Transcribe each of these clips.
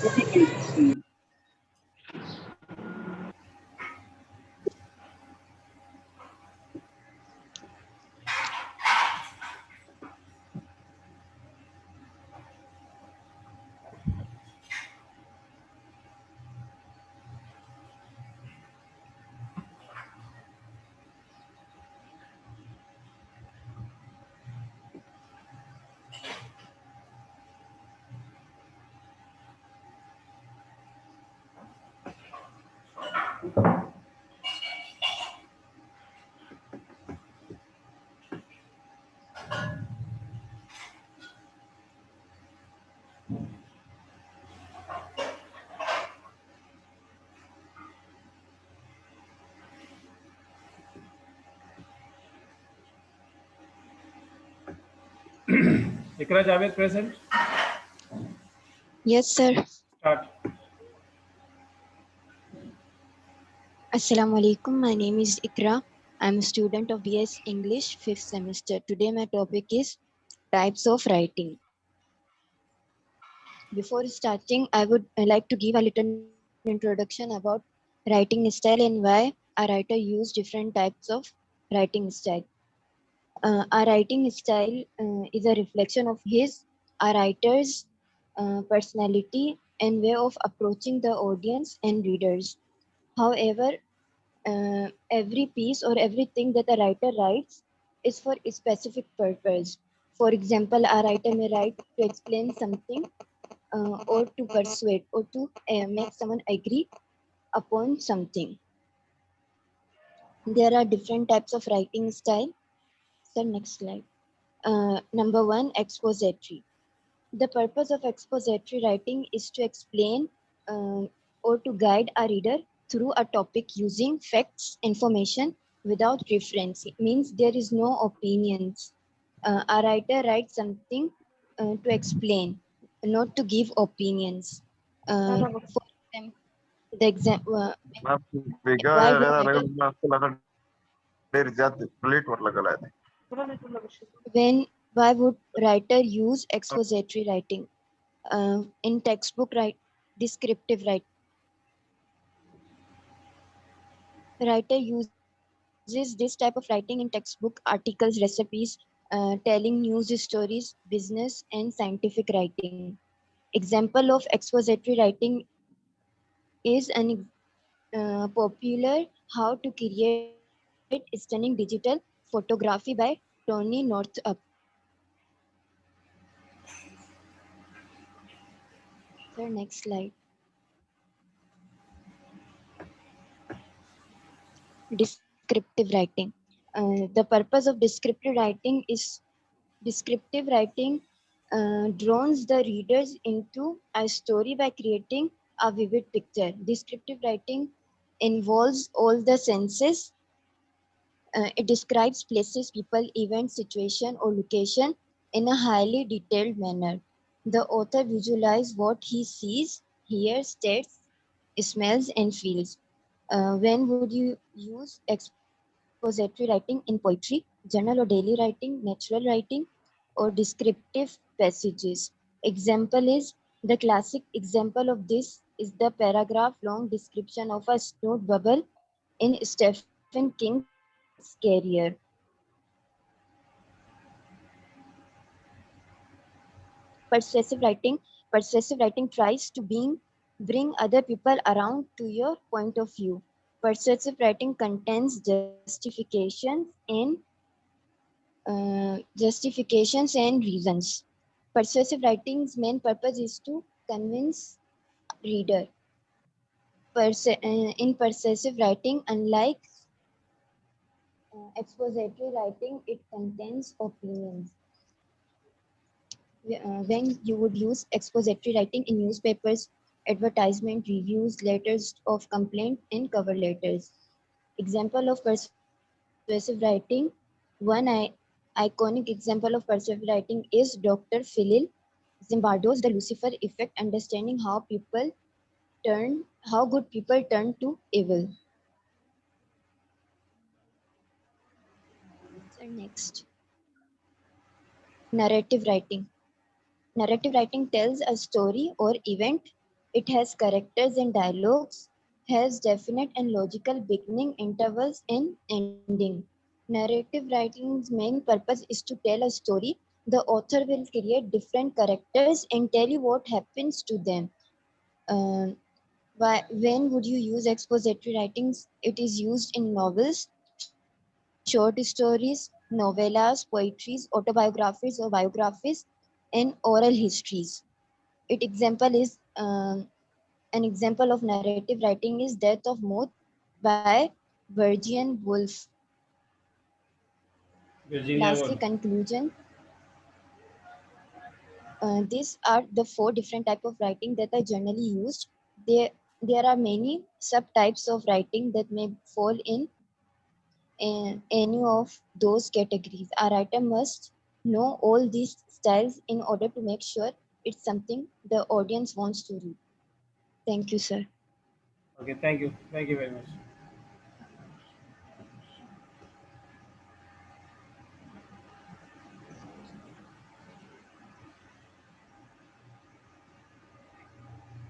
Litigation. Ikra Javed present. Yes, sir. Start. Assalamu alaikum. My name is Ikra. I'm a student of BS English 5th semester. Today my topic is types of writing. Before starting, I would like to give a little introduction about writing style and why a writer use different types of writing style. A writing style is a reflection of a writer's personality and way of approaching the audience and readers. However, every piece or everything that a writer writes is for a specific purpose. For example, a writer may write to explain something or to persuade or to make someone agree upon something. There are different types of writing style. So next slide. Number one, expository. The purpose of expository writing is to explain or to guide a reader through a topic using facts, information without reference. It means there is no opinions. A writer writes something to explain, not to give opinions. For example, the example, why would writer when why would writer use expository writing in textbook descriptive writer uses this type of writing in textbook articles, recipes, telling news stories, business and scientific writing. Example of expository writing is an popular how to create stunning digital photography by Tony Northup. So next slide. Descriptive writing. The purpose of descriptive writing draws the readers into a story by creating a vivid picture. Descriptive writing involves all the senses. It describes places, people, events, situation, or location in a highly detailed manner. The author visualizes what he sees, hears, tastes, smells, and feels. When would you use expository writing in poetry, journal or daily writing, natural writing, or descriptive passages? Example is the classic example of this is the paragraph long description of a snowed bubble in Stephen King's Carrier. Persuasive writing. Persuasive writing tries to bring other people around to your point of view. Persuasive writing contains justifications and reasons. Persuasive writing's main purpose is to convince reader. In persuasive writing, unlike expository writing, it contains opinions. When you would use expository writing in newspapers, advertisement, reviews, letters of complaint, and cover letters. Example of persuasive writing. Iconic example of persuasive writing is Dr. Philip Zimbardo's The Lucifer Effect, understanding how good people turn to evil. So next, narrative writing. Narrative writing tells a story or event It has characters and dialogues, has definite and logical beginning, intervals, and ending. Narrative writing's main purpose is to tell a story. The author will create different characters and tell you what happens to them. Uh, when would you use expository writings? It is used in novels, short stories, novellas, poetries, autobiographies or biographies, and oral histories. It example is an example of narrative writing is Death of Moth by Virginia Woolf. Virginia Lastly, Woolf. conclusion. These are the four different type of writing that are generally used. There, there are many subtypes of writing that may fall in any of those categories. A writer must know all these styles in order to make sure it's something the audience wants to read. Thank you, sir. Okay, thank you. Thank you very much.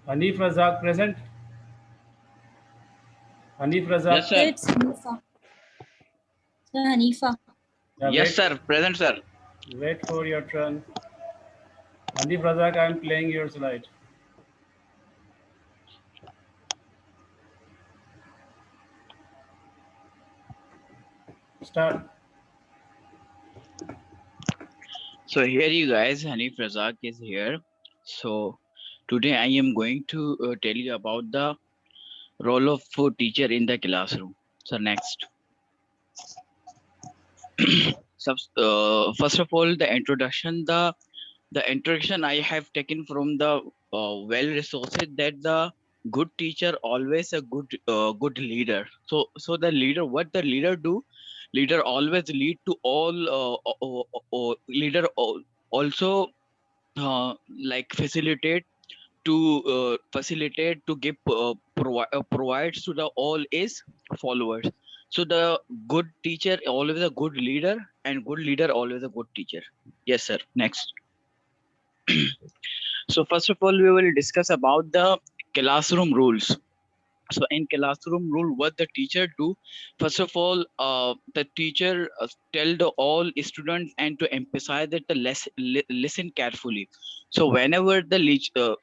Hanif Razak present. Hanif Yes, Razak. sir. It's Hanifa. Sir, Hanifa. Yeah, Yes, sir. Present, sir. wait for your turn. Hanif Razak, I am playing your slide. Start. So here you guys, Hanif Razak is here. So today I am going to tell you about the role of teacher in the classroom. So next. First of all, the introduction. The introduction I have taken from the well resources that the good teacher always a good leader. So the leader, what the leader do? Leader always lead to all. Leader also like facilitate to give provides to the all is followers. So the good teacher always a good leader, and good leader always a good teacher. Yes, sir. Next. So first of all, we will discuss about the classroom rules. So in classroom rule, what the teacher do? First of all, the teacher tell the all students and to emphasize that the listen carefully. So whenever the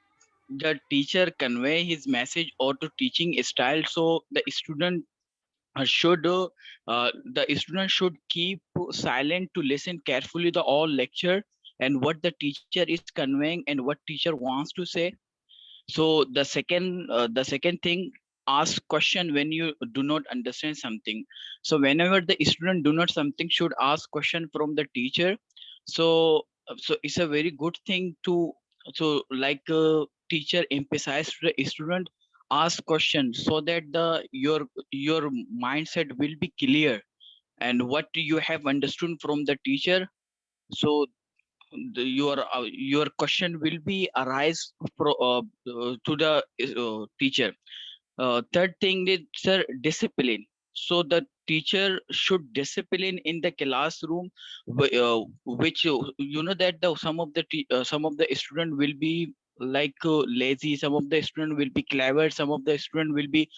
teacher convey his message or to teaching style, so the student should keep silent to listen carefully the all lecture and what the teacher is conveying and what teacher wants to say. So the second thing, ask question when you do not understand something. So whenever the student do not something should ask question from the teacher. So it's a very good thing to, so like teacher emphasize to the student, ask question so that your mindset will be clear and what you have understood from the teacher. So your question will be arise to the teacher. Third thing is, sir, discipline. So the teacher should discipline in the classroom, which you know that some of the student will be like lazy, some of the student will be clever, some of the student will be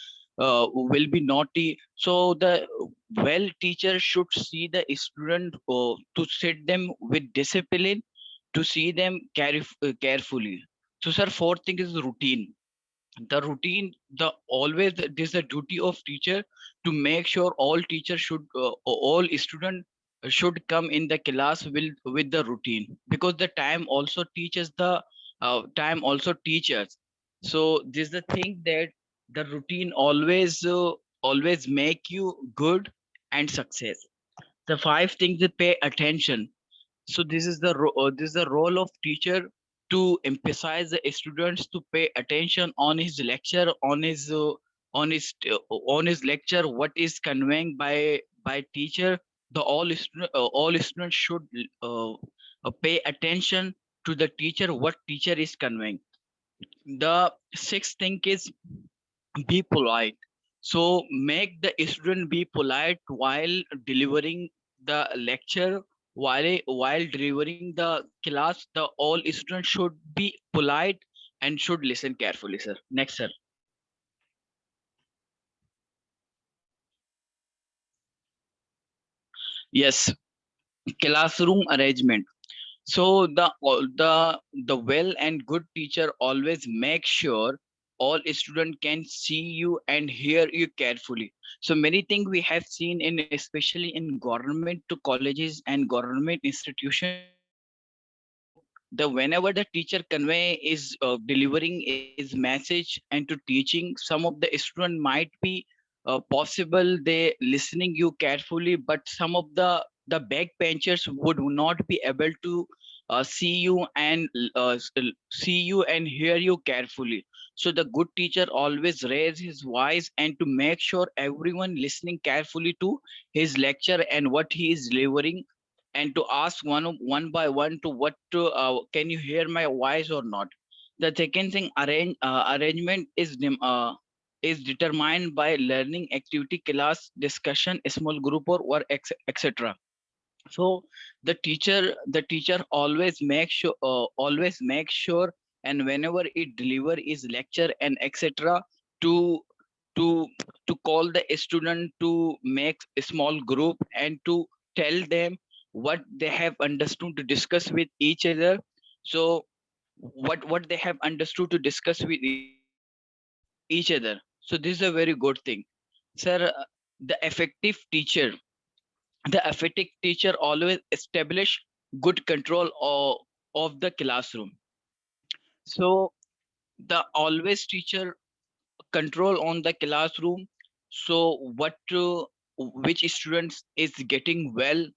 naughty. So the well teacher should see the student to set them with discipline, to see them carefully. So sir, fourth thing is routine. The routine, the always this is the duty of teacher to make sure all teachers should all student should come in the class with the routine, because the time also teaches. So this is the thing that the routine always make you good and success. The five things that pay attention. So this is the role of teacher to emphasize the students to pay attention on his lecture, on his lecture what is conveying by teacher. All students should pay attention to the teacher, what teacher is conveying. The sixth thing is be polite. So make the student be polite while delivering the lecture. While delivering the class, the all students should be polite and should listen carefully, sir. Next, sir. Yes, classroom arrangement. So the well and good teacher always make sure all student can see you and hear you carefully. So many things we have seen in, especially in government to colleges and government institution. So the whenever the teacher convey is delivering his message and to teaching, some of the student might be possible they listening you carefully, but some of the backbenchers would not be able to see you and see you and hear you carefully. So the good teacher always raise his voice and to make sure everyone listening carefully to his lecture and what he is delivering, and to ask one by one to what to can you hear my voice or not. The second thing, arrangement is determined by learning activity, class discussion, small group, or etc. So the teacher always make sure and whenever it deliver his lecture and etc. to to to call the student to make a small group and to tell them what they have understood to discuss with each other. So what they have understood to discuss with each other. So this is a very good thing, sir. The effective teacher, the effective teacher always establish good control of the classroom. So the always teacher control on the classroom. So what which students is getting well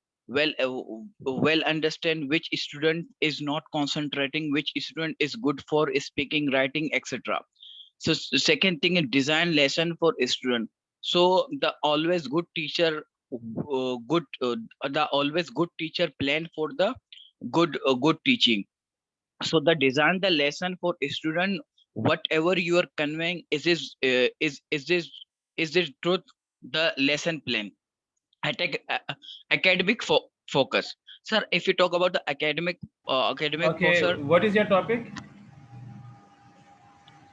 understand, which student is not concentrating, which student is good for speaking, writing, etc. So second thing is design lesson for student. So the always good teacher good the always good teacher plan for the good teaching. So the design the lesson for student, whatever you are conveying is this truth, the lesson plan. I take academic focus, sir. If you talk about the academic Okay, sir, what is your topic?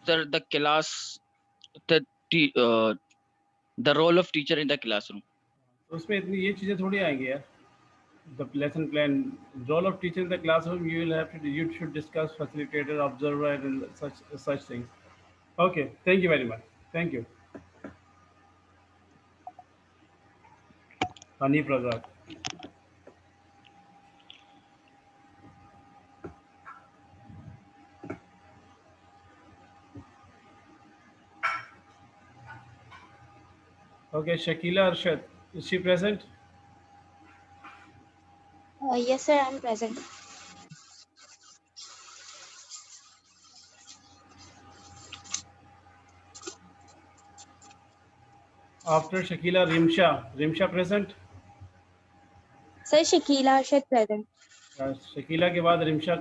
sir, the class, the te- uh, the role of teacher in the classroom. तो उसमें इतनी ये चीज़ें थोड़ी आएंगी यार. The lesson plan, role of teacher in the classroom, you should discuss facilitator, observer, and such things. Okay, thank you very much. Thank you, Hanif Razak. Okay, Shakila Arshad, is she present? Yes, sir, I'm present. After Shakila, Rimsha present? Sir, Shakila Arshad present. Shakeela के बाद रिमशा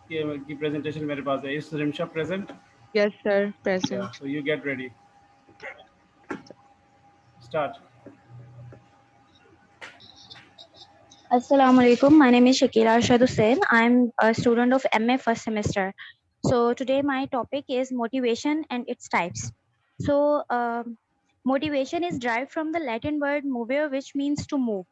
की presentation मेरे पास है. इस Rimsha present? Yes, sir, या present. So you get ready. Start. Assalamu alaikum. My name is Shakila Arshad Hussain. I'm a student of MA first semester. So today my topic is motivation and its types. So motivation is derived from the Latin word movere, which means to move.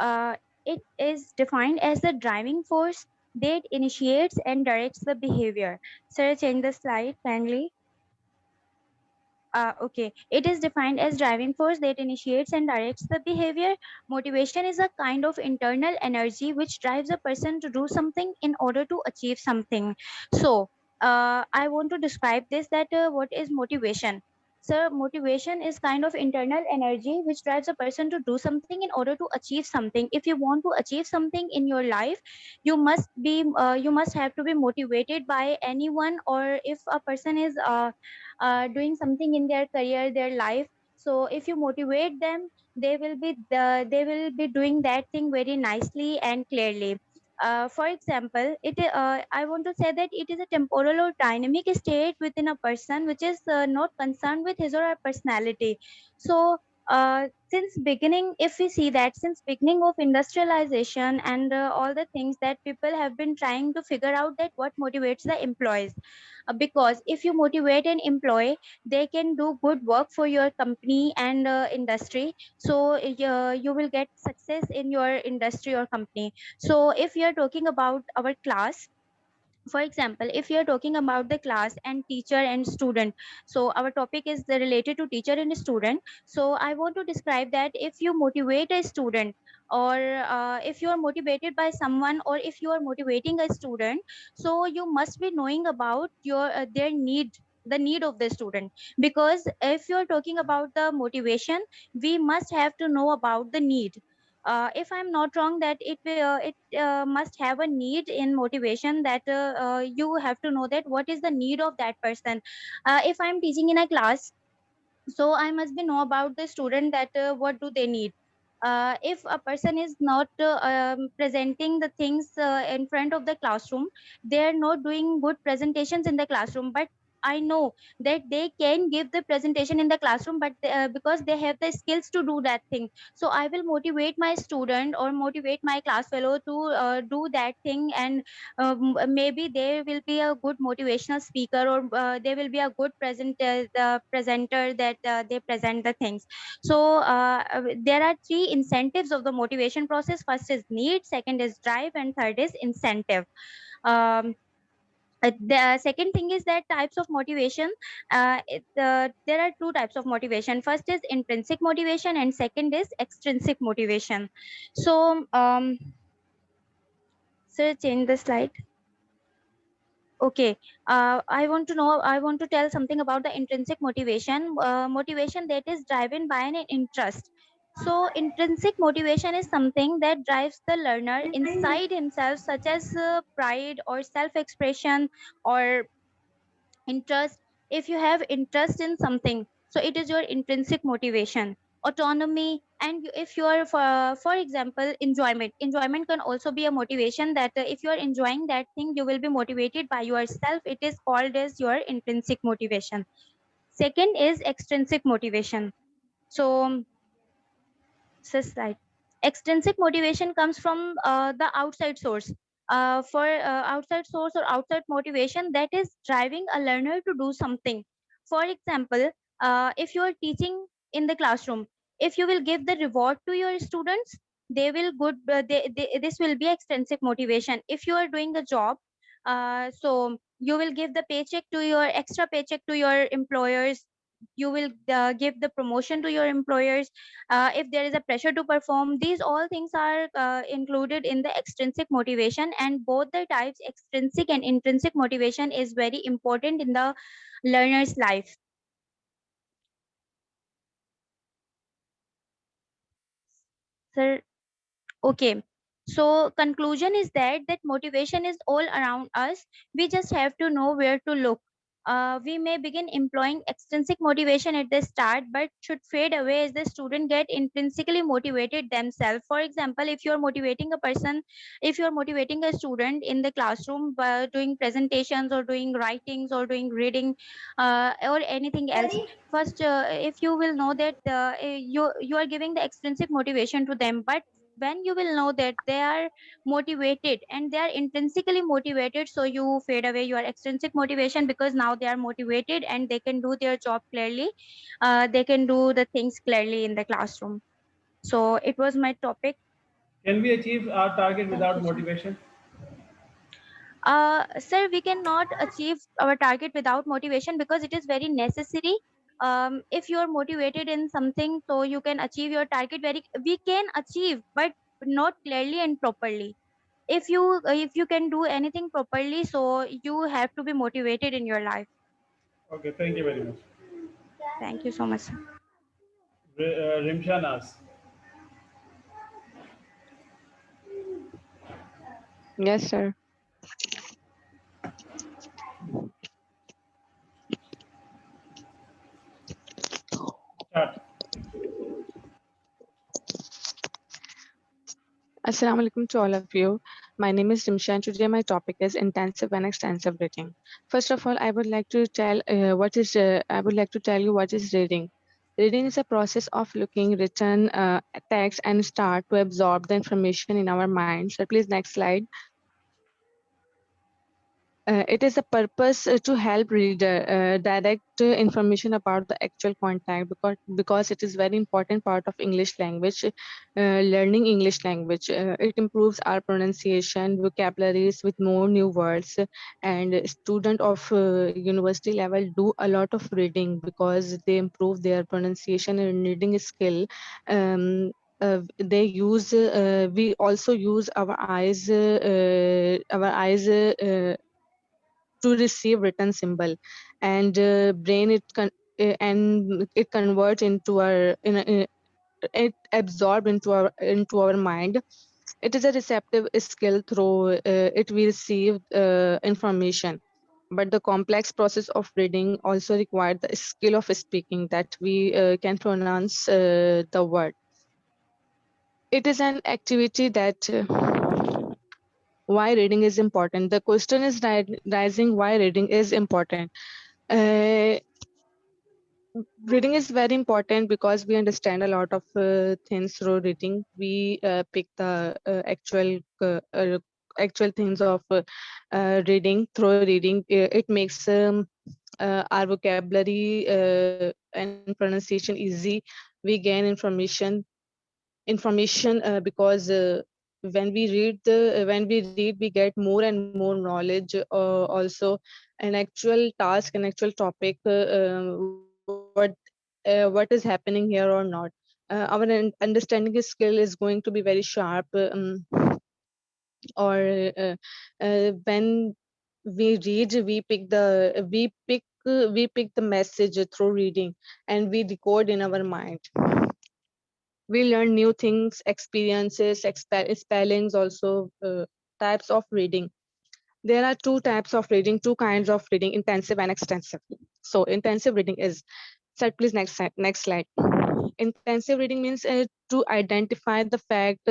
Uh, it is defined as the driving force that initiates and directs the behavior. Sir, change the slide kindly. Okay, it is defined as driving force that initiates and directs the behavior. Motivation is a kind of internal energy which drives a person to do something in order to achieve something. So, I want to describe this that what is motivation. So, motivation is kind of internal energy which drives a person to do something in order to achieve something. If you want to achieve something in your life, you must have to be motivated by anyone, or if a person is doing something in their career, their life. So if you motivate them, they will be doing that thing very nicely and clearly. For example, I want to say that it is a temporal or dynamic state within a person which is not concerned with his or her personality. So Since beginning, if we see that since beginning of industrialization and all the things that people have been trying to figure out that what motivates the employees, because if you motivate an employee, they can do good work for your company and industry. So you will get success in your industry or company. So if we are talking about our class, for example, if you are talking about the class and teacher and student, so our topic is related to teacher and student. So I want to describe that if you motivate a student, or if you are motivated by someone, or if you are motivating a student, so you must be knowing about your their need, the need of the student. Because if you are talking about the motivation, we must have to know about the need. If I'm not wrong, that it must have a need in motivation, that you have to know that what is the need of that person. If I'm teaching in a class, so I must be know about the student, that what do they need. If a person is not presenting the things in front of the classroom, they are not doing good presentations in the classroom, but I know that they can give the presentation in the classroom, but because they have the skills to do that thing, so I will motivate my student or motivate my class fellow to do that thing. And maybe they will be a good motivational speaker, or they will be a good the presenter, that they present the things. So there are three incentives of the motivation process. First is need, second is drive, and third is incentive. um, the second thing is that types of motivation. There are two types of motivation. First is intrinsic motivation, and second is extrinsic motivation. So sir, change the slide. Okay, I want to tell something about the intrinsic motivation. Motivation that is driven by an interest. So, intrinsic motivation is something that drives the learner inside himself, such as pride or self expression or interest. If you have interest in something, so it is your intrinsic motivation. Autonomy, and if you are, for example, enjoyment can also be a motivation, that if you are enjoying that thing, you will be motivated by yourself. It is called as your intrinsic motivation. Second is extrinsic motivation. So right. Extrinsic motivation comes from the outside source. For outside source or outside motivation, that is driving a learner to do something. For example, if you are teaching in the classroom, if you will give the reward to your students, they will good. This will be extrinsic motivation. If you are doing a job, so you will give the paycheck to your extra paycheck to your employers. You will give the promotion to your employers. If there is a pressure to perform, these all things are included in the extrinsic motivation. And both the types, extrinsic and intrinsic motivation, is very important in the learner's life. Sir, okay. So conclusion is that motivation is all around us. We just have to know where to look. We may begin employing extrinsic motivation at the start, but should fade away as the student get intrinsically motivated themselves. For example, if you are motivating a person, if you are motivating a student in the classroom by doing presentations or doing writings or doing reading or anything else, first if you will know that you are giving the extrinsic motivation to them, but when you will know that they are motivated and they are intrinsically motivated, so you fade away your extrinsic motivation, because now they are motivated and they can do their job clearly. They can do the things clearly in the classroom. So it was my topic. Can we achieve our target Thank without you, sir. motivation? Sir, we cannot achieve our target without motivation, because it is very necessary. If you are motivated in something, so you can achieve your target. We can achieve, but not clearly and properly. If you can do anything properly, so you have to be motivated in your life. Okay, thank you very much. Thank you so much, sir. Rimshan asks, Yes, sir. start. Assalamu alaikum to all of you. My name is Rimsha and today my topic is intensive and extensive reading. First of all, I would like to tell you what is reading. Reading is a process of looking written text and start to absorb the information in our minds. So please next slide. It is a purpose to help reader direct information about the actual content, because it is very important part of English language, learning English language. It improves our pronunciation, vocabularies with more new words, and student of university level do a lot of reading because they improve their pronunciation and reading skill. They use we also use our eyes to receive written symbol, and brain and it converts into it absorbed into our mind. It is a receptive skill through it we receive information, but the complex process of reading also requires the skill of speaking, that we can pronounce the word. It is an activity that why reading is important. The question is rising why reading is important. uh, Reading is very important because we understand a lot of things through reading. We pick the actual things of reading through reading. It makes our vocabulary and pronunciation easy. We gain information because when we read we get more and more knowledge, also an actual task, an actual topic, what is happening here or not. Our understanding skill is going to be very sharp, or when we read we pick the message through reading, and we record in our mind. We learn new things, experiences, spellings, also types of reading. There are two types of reading, two kinds of reading: intensive and extensive. So intensive reading is, sir, please next slide. Intensive reading means to identify the fact,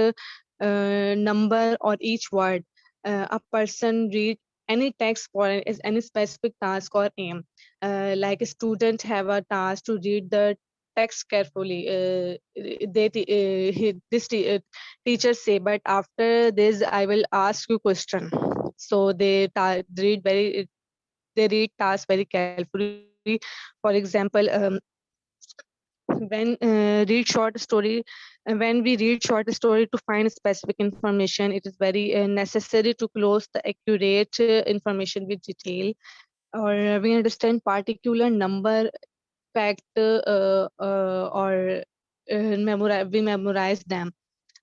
number, or each word. A person read any text for any specific task or aim. Like a student have a task to read the text carefully. Teachers say, but after this I will ask you question. So they read tasks very carefully. For example, when we read short story to find specific information, it is very necessary to close the accurate information with detail, or we understand particular number, fact, or we memorize them.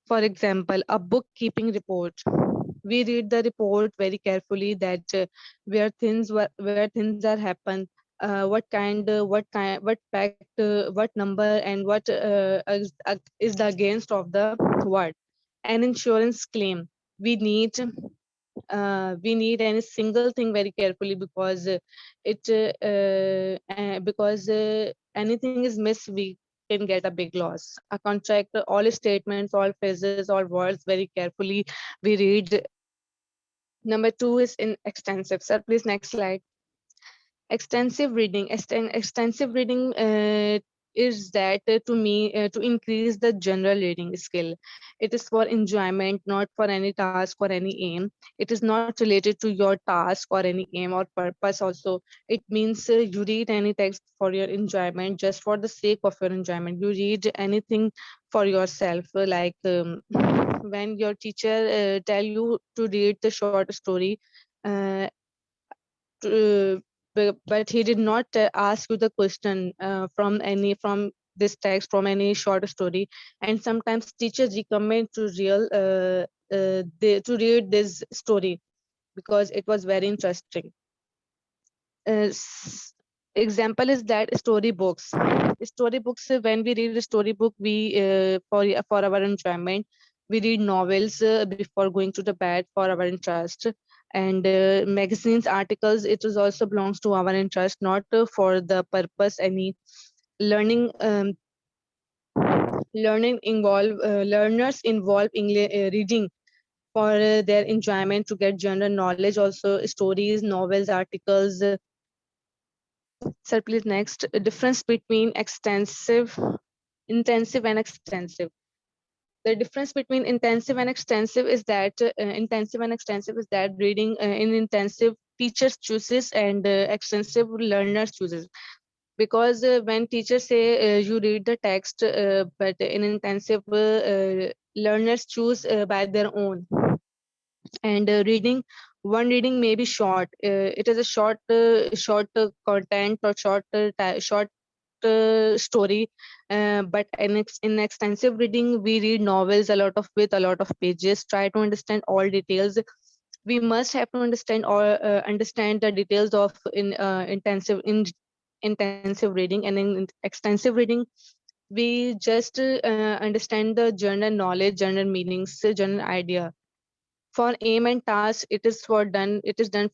For example, a bookkeeping report. We read the report very carefully, that where things are happen, what fact, what number, and what is the against of the word. An insurance claim. We need any single thing very carefully, because anything is missed, we can get a big loss. A contract, all statements, all phrases, all words very carefully we read. Number two is in extensive. Sir, please next slide. Extensive reading is that to increase the general reading skill. It is for enjoyment, not for any task or any aim. It is not related to your task or any aim or purpose. Also, it means you read any text for your enjoyment, just for the sake of your enjoyment. You read anything for yourself, like when your teacher tell you to read the short story, uh, but he did not ask you the question from this text, from any short story. And sometimes teachers recommend to read this story because it was very interesting. Example is that storybooks, when we read a storybook, we for our enjoyment. We read novels before going to the bed for our interest, and magazines, articles, it is also belongs to our interest, not for the purpose any learning. Learners involve reading for their enjoyment, to get general knowledge. Also, stories, novels, articles, Sir, please next. Difference between intensive and extensive. The difference between intensive and extensive is that reading in intensive teachers chooses and extensive learners chooses. Because when teachers say you read the text, but in intensive learners choose by their own. And one reading may be short. It is a short content or short story, but in extensive reading we read novels with a lot of pages, try to understand all details. We must have to understand the details of intensive reading, and in extensive reading we just understand the general knowledge, general meanings, general idea. For aim and task, it is done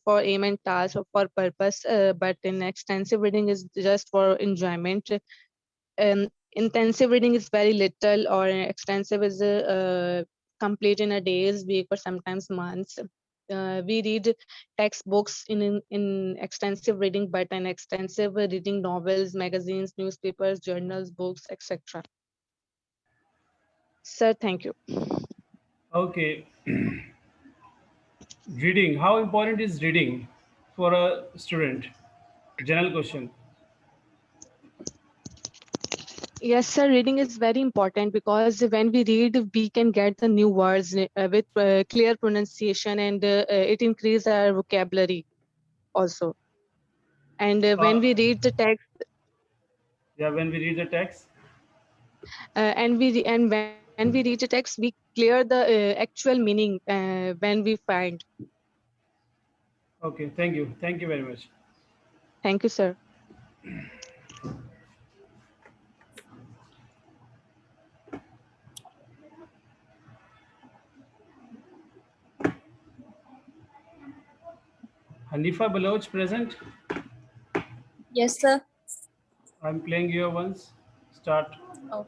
for aim and task or for purpose, but in extensive reading is just for enjoyment. Intensive reading is very little, or extensive is complete in a days, week, or sometimes months. We read textbooks in extensive reading, but in extensive reading novels, magazines, newspapers, journals, books, etc. Sir, thank you. Okay. Reading. How important is reading for a student? General question. Yes, sir. Reading is very important because when we read, we can get the new words with clear pronunciation, and it increases our vocabulary also. And when Uh, we read the text, yeah, when we read the text. and when we read the text, we clear the actual meaning when we find. Okay, thank you. Thank you very much. Thank you, sir. Hanifa Baloch present. Yes, sir. I'm playing here once. Start. Oh,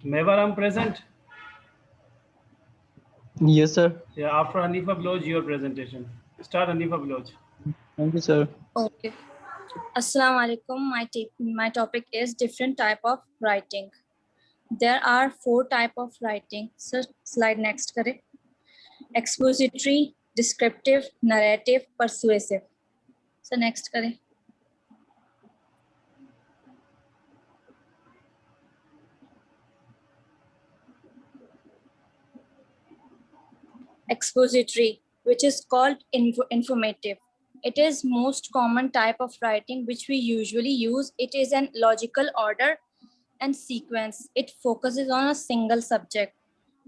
Mevaram present. Yes, sir. Yeah, after Hanifa Baloch, your presentation. Start Hanifa Baloch. Thank you, sir. okay. Assalamu alaikum. My topic is different type of writing. There are 4 type of writing. So slide next kare. Expository, descriptive, narrative, persuasive. So next kare. Expository, which is called informative. It is most common type of writing which we usually use. It is an logical order and sequence. It focuses on a single subject.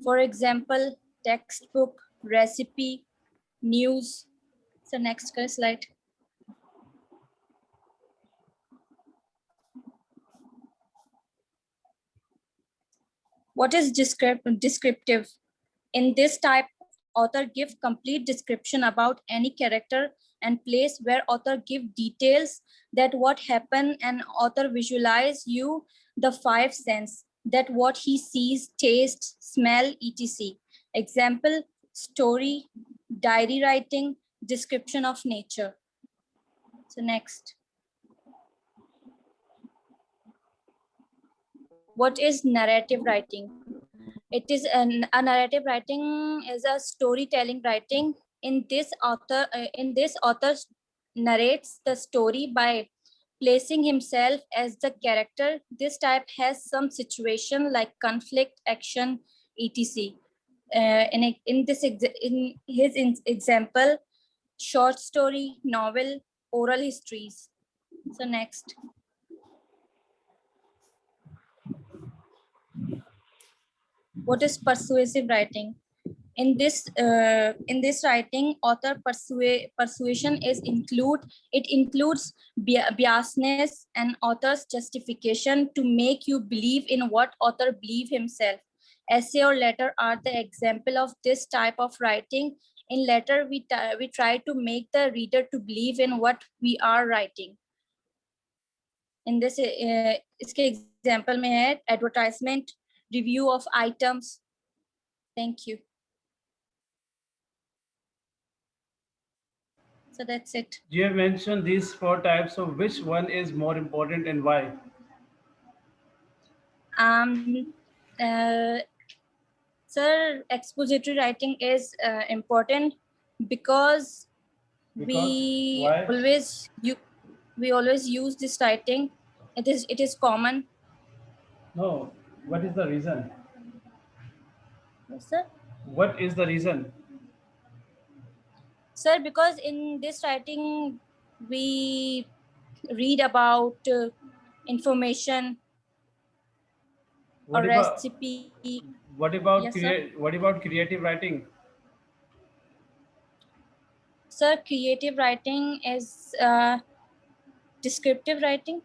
For example, textbook, recipe, news. So next slide. What is descriptive? In this type, author give complete description about any character and place, where author give details that what happened, and author visualize you the 5 sense, that what he sees, taste, smell, etc. Example, story, diary writing, description of nature. So next. What is narrative writing? It is a narrative writing is a storytelling writing. In this author narrates the story by placing himself as the character. This type has some situation like conflict, action, etc. In his example, short story, novel, oral histories. So next. What is persuasive writing? In this writing, author persuasion includes biasness and author's justification to make you believe in what author believe himself. Essay or letter are the example of this type of writing. In letter, we try to make the reader to believe in what we are writing. In this इसके example में है advertisement, review of items. Thank you. So that's it. You have mentioned these four types, so which one is more important and why? Um, uh, Sir, expository writing is important because Because we why? always you we always use this writing. It is common. No. What is the reason? Yes, sir. What is the reason? Sir, because in this writing we read about information or What about recipe. Yes, sir. what about creative writing? Sir, creative writing is descriptive writing.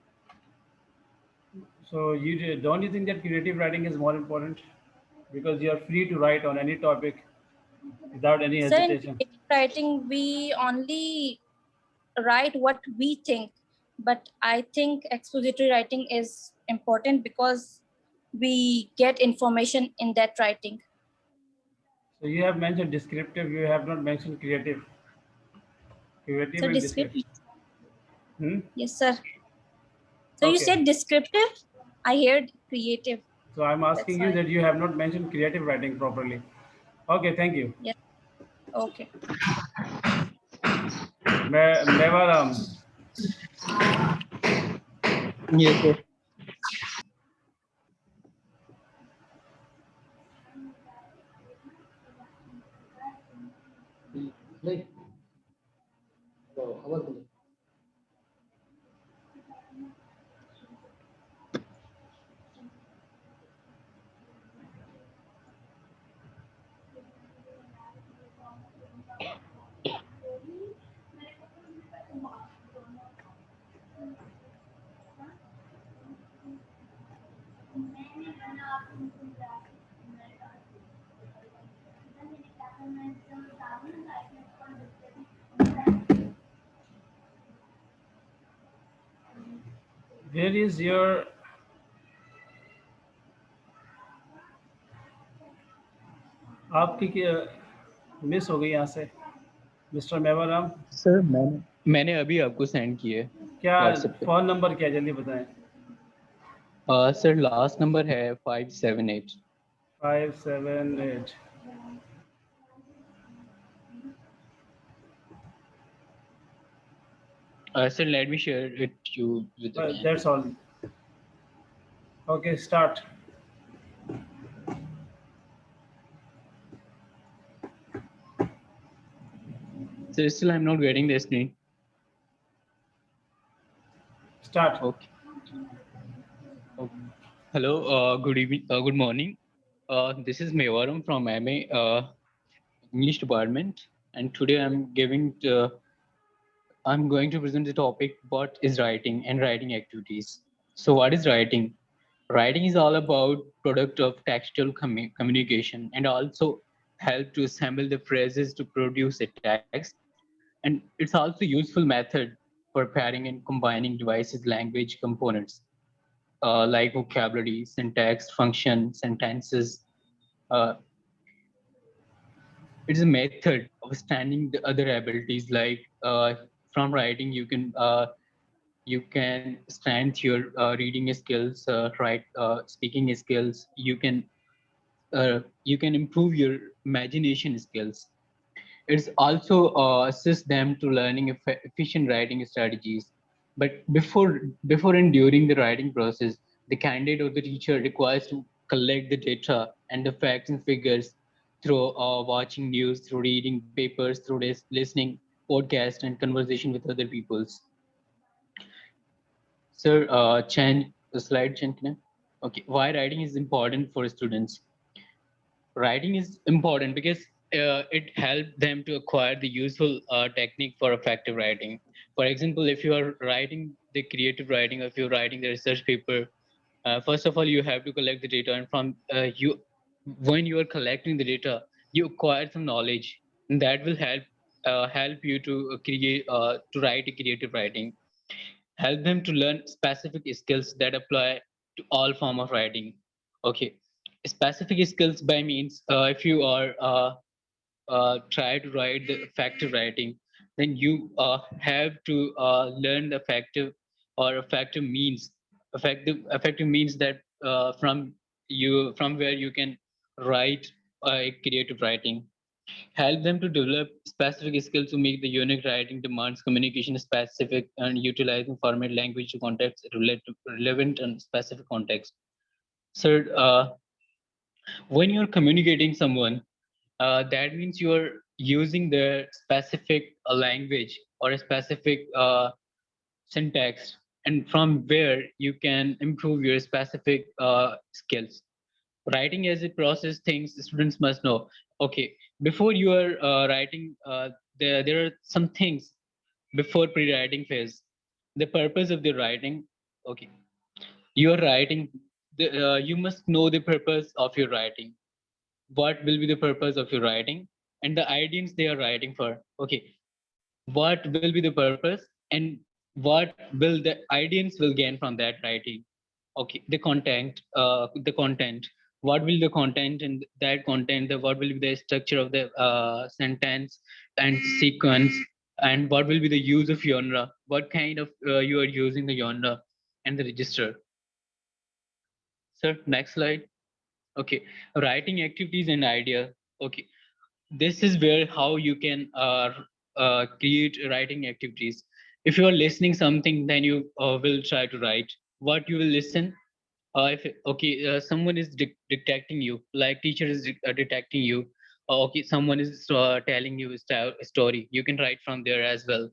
So don't you think that creative writing is more important because you are free to write on any topic without any Sir, in hesitation? creative writing we only write what we think, but I think expository writing is important because we get information in that writing. So you have mentioned descriptive, you have not mentioned creative. Creative So and descriptive. descriptive. Hmm? Yes, sir. So you Okay. said descriptive, I heard creative. So I'm That's asking you why. that you have not mentioned creative writing properly. Okay, thank you. Yes. Okay. Mevaram, Yes, sir. where is your आपकी miss हो गई यहाँ से mister Mewaram sir मैंने अभी आपको send किए क्या व्हाट्सएप पे। फोन नंबर क्या जल्दी बताएं सर लास्ट नंबर है 578। 578 sir let me share it you with again. that's all okay start sir still I am not getting the screen. start Okay. Hello, good evening, good morning. This is Mevaram from MA English department, and today I'm going to present the topic what is writing and writing activities. So what is writing? Writing is all about product of textual communication and also help to assemble the phrases to produce a text. And it's also useful method for pairing and combining devices language components like vocabulary, syntax, function, sentences. Uh, it's a method of understanding the other abilities like from writing you can strengthen your reading skills, speaking skills. You can improve your imagination skills. It's also assist them to learning efficient writing strategies. But before and during the writing process, the candidate or the teacher requires to collect the data and the facts and figures through watching news, through reading papers, through listening podcast and conversation with other peoples. Sir, change the slide, change. Okay, why writing is important for students? Writing is important because it helps them to acquire the useful technique for effective writing. For example, if you are writing the creative writing, or if you're writing the research paper, first of all, you have to collect the data, and when you are collecting the data, you acquire some knowledge, and that will help you to to write a creative writing. Help them to learn specific skills that apply to all form of writing. Okay, specific skills by means if you are try to write the effective writing, then you have to learn the effective or effective means. Effective means that from where you can write creative writing. Help them to develop specific skills to make the unique writing demands communication specific and utilizing format language to context relevant and specific context. So when you're communicating someone, that means you're using the specific language or a specific syntax, and from where you can improve your specific skills. Writing as a process things students must know. Okay, before you are writing, there are some things before pre-writing phase. The purpose of the writing. Okay, you are writing. You must know the purpose of your writing. What will be the purpose of your writing and the audience they are writing for. Okay, what will be the purpose and what will the audience will gain from that writing. Okay, the content, what will the content and that content, what will be the structure of the sentence and sequence, and what will be the use of genre, what kind of you are using the genre and the register. Sir, next slide. Okay, writing activities and idea. Okay, this is where how you can create writing activities. If you are listening something, then you will try to write what you will listen. If okay, someone is detecting you, like teacher is detecting you. Okay, someone is telling you a story, you can write from there as well.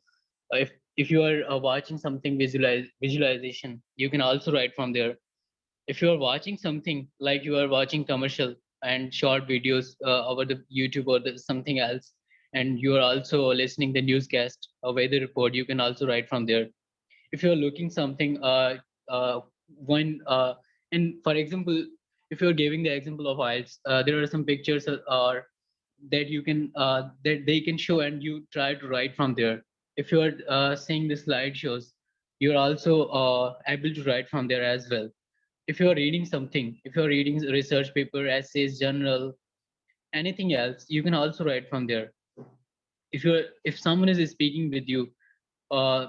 If you are watching something visualization, you can also write from there. If you are watching something like you are watching commercial and short videos over the YouTube or something else, and you are also listening the newscast or weather report, you can also write from there. If you're looking something when and for example, if you're giving the example of IELTS, there are some pictures or that you can that they can show and you try to write from there. If you are seeing the slideshows, you're also able to write from there as well. If you're reading something, if you're reading research paper, essays, journal, anything else, you can also write from there. If someone is speaking with you, uh,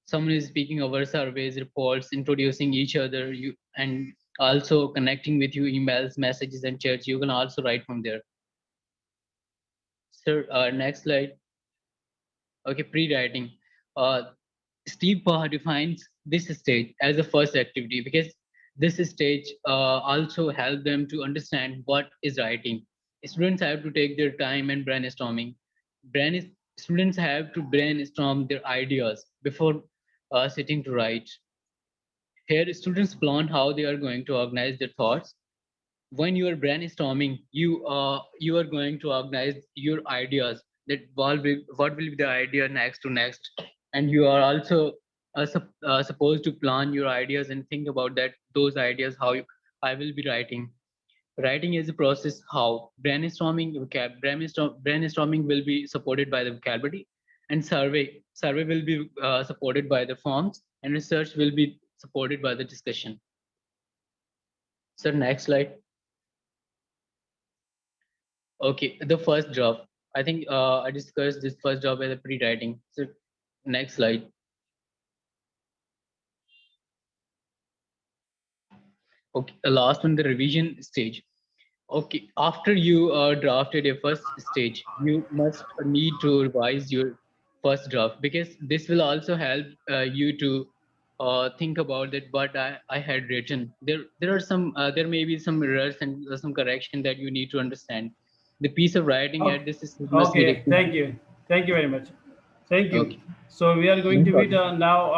someone is speaking over surveys, reports, introducing each other, you and also connecting with you, emails, messages, and chats, you can also write from there. Sir, next slide. Okay, pre-writing. Uh, Steve Parr defines this stage as the first activity because this stage also helps them to understand what is writing. Students have to take their time and brainstorming. Students have to brainstorm their ideas before sitting to write. Here, students plan how they are going to organize their thoughts. When you are brainstorming, you are going to organize your ideas. That what will be the idea next to next, and you are also supposed to plan your ideas and think about that those ideas how I will be writing. Writing is a process how brainstorming will be supported by the vocabulary, and survey will be supported by the forms, and research will be supported by the discussion. So next slide. Okay, the first draft. I think I discussed this first draft as a pre-writing. So next slide. Okay, the last one, the revision stage. Okay, after you drafted your first stage, you must need to revise your first draft because this will also help you to think about that what I had written. There are some there may be some errors and some correction that you need to understand. The piece of writing Oh, at this stage must be okay, written. thank you. Thank you very much. Thank you. Okay, So we are going no to meet problem. now